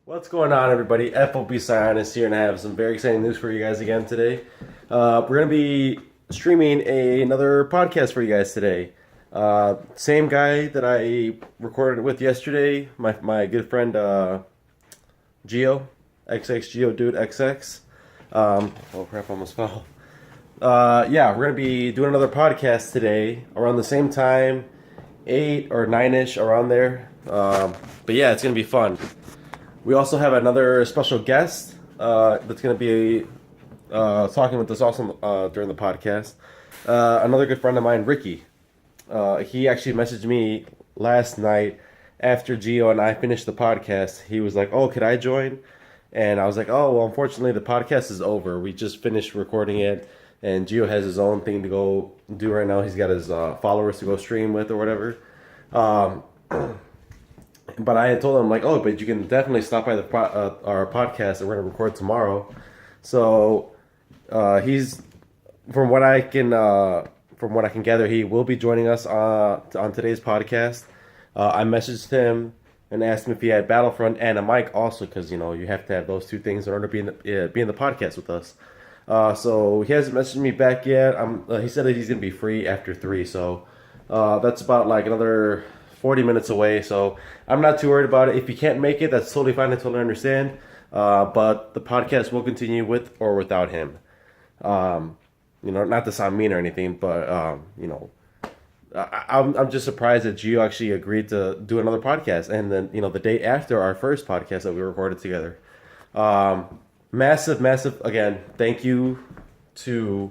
What's going on, everybody? FOB Scientist here, and I have some very exciting news for you guys again today. We're going to be streaming another podcast for you guys today. Same guy that I recorded with yesterday, my good friend Geo, XX Geo Dude XX. Oh crap, I almost fell. Yeah, we're going to be doing another podcast today around the same time, 8 or 9 ish, around there. But yeah, it's going to be fun. We also have another special guest that's going to be talking with us also during the podcast. Another good friend of mine, Ricky. He actually messaged me last night after Gio and I finished the podcast. He was like, "Oh, could I join?" And I was like, "Oh, well, unfortunately, the podcast is over. We just finished recording it, and Gio has his own thing to go do right now. He's got his followers to go stream with or whatever." Um, But I had told him like, oh, but you can definitely stop by our podcast, and we're gonna record tomorrow. So he's from what I can gather, he will be joining us on today's podcast. I messaged him and asked him if he had Battlefront and a mic also, because you have to have those two things in order to be in the podcast with us. So he hasn't messaged me back yet. He said that he's gonna be free after 3, so that's about like another 40 minutes away, so I'm not too worried about it. If you can't make it, that's totally fine. I totally understand. But the podcast will continue with or without him. Not to sound mean or anything, but I'm just surprised that Gio actually agreed to do another podcast, and then the day after our first podcast that we recorded together. Massive again. Thank you to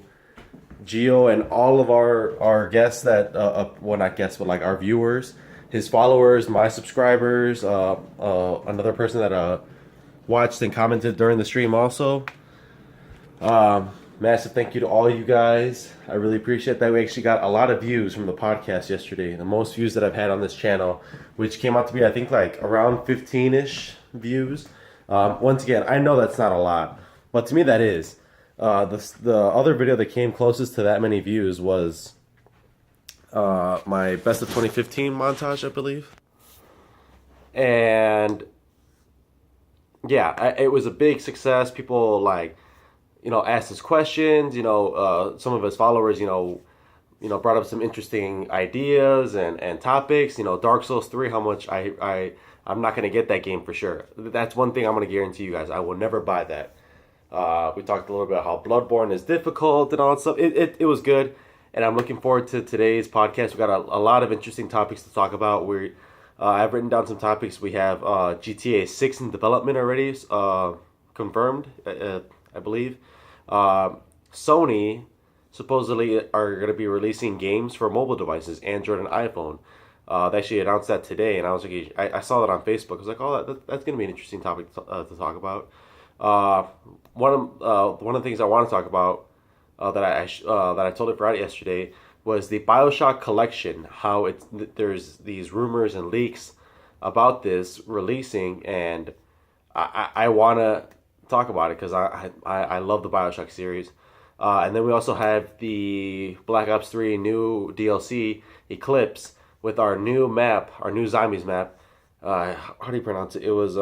Gio and all of our guests that well, not guests, but like our viewers, his followers, my subscribers, another person that watched and commented during the stream also. Massive thank you to all you guys. I really appreciate that. We actually got a lot of views from the podcast yesterday. The most views that I've had on this channel, which came out to be, I think, like around 15-ish views. Once again, I know that's not a lot, but to me that is. The other video that came closest to that many views was my best of 2015 montage, I believe. And yeah, it was a big success. People asked us questions. Some of his followers, brought up some interesting ideas and topics. Dark Souls 3, how much I'm not gonna get that game for sure. That's one thing I'm gonna guarantee you guys. I will never buy that. We talked a little bit about how Bloodborne is difficult and all that stuff. It was good, and I'm looking forward to today's podcast. We got a lot of interesting topics to talk about. I've written down some topics. We have GTA 6 in development already, confirmed, I believe. Sony supposedly are going to be releasing games for mobile devices, Android and iPhone. They actually announced that today, and I was like, I saw that on Facebook. I was like, oh, that's going to be an interesting topic to talk about. One of the things I want to talk about that I totally forgot yesterday was the BioShock collection. How there's these rumors and leaks about this releasing, and I want to talk about it because I love the BioShock series. And then we also have the Black Ops 3 new DLC Eclipse with our new map, our new zombies map. How do you pronounce it? It was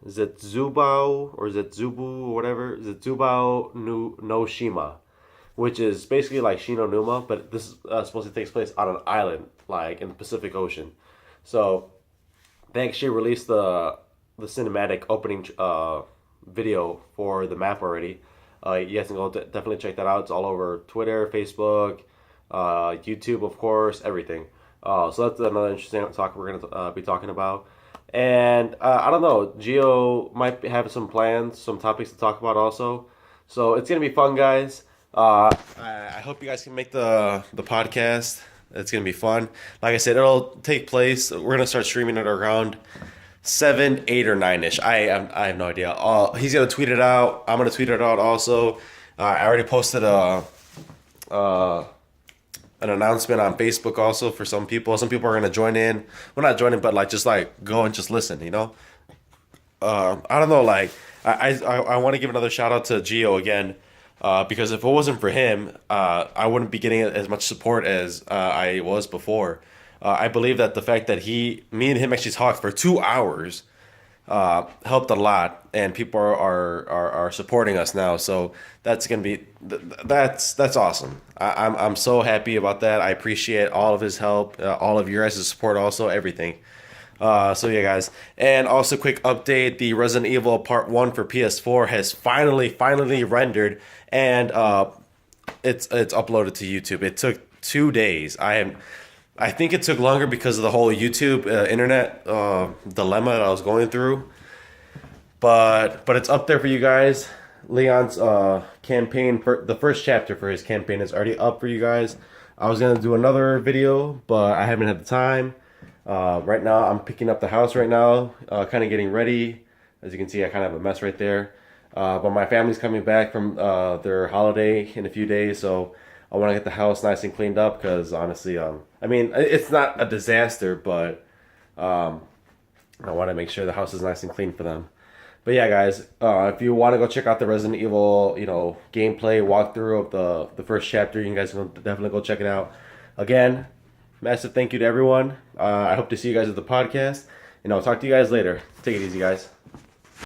Zetsubao or Zetsubu or whatever. Zetsubao no Shima, which is basically like Shino Numa, but this supposed to take place on an island, like in the Pacific Ocean. So they actually released the cinematic opening video for the map already. You guys can go definitely check that out. It's all over Twitter, Facebook, YouTube, of course, everything. So that's another interesting talk we're gonna be talking about. And I don't know, Gio might have some plans, some topics to talk about also. So it's gonna be fun, guys. I hope you guys can make the podcast. It's gonna be fun. Like I said, it'll take place. We're gonna start streaming it around 7, 8, or 9 ish. I have no idea. He's gonna tweet it out. I'm gonna tweet it out also. I already posted an announcement on Facebook also for some people. Some people are gonna join in. Well, not join in, but just go and just listen. I don't know. I want to give another shout out to Gio again. Because if it wasn't for him, I wouldn't be getting as much support as I was before. I believe that the fact that me and him actually talked for 2 hours, helped a lot, and people are supporting us now. So that's gonna be that's awesome. I'm so happy about that. I appreciate all of his help, all of your guys' support, also everything. So yeah, guys, and also quick update: the Resident Evil Part One for PS4 has finally rendered, and it's uploaded to YouTube. It took 2 days. I think it took longer because of the whole YouTube internet dilemma that I was going through. But it's up there for you guys. Leon's campaign for the first chapter for his campaign is already up for you guys. I was gonna do another video, but I haven't had the time. Right now, I'm picking up the house right now, kind of getting ready. As you can see, I kind of have a mess right there. But my family's coming back from their holiday in a few days, so I want to get the house nice and cleaned up because honestly, I mean, it's not a disaster, but I want to make sure the house is nice and clean for them. But yeah, guys, if you want to go check out the Resident Evil, gameplay walkthrough of the first chapter, you guys can definitely go check it out. Again, massive thank you to everyone. I hope to see you guys at the podcast, and I'll talk to you guys later. Take it easy, guys.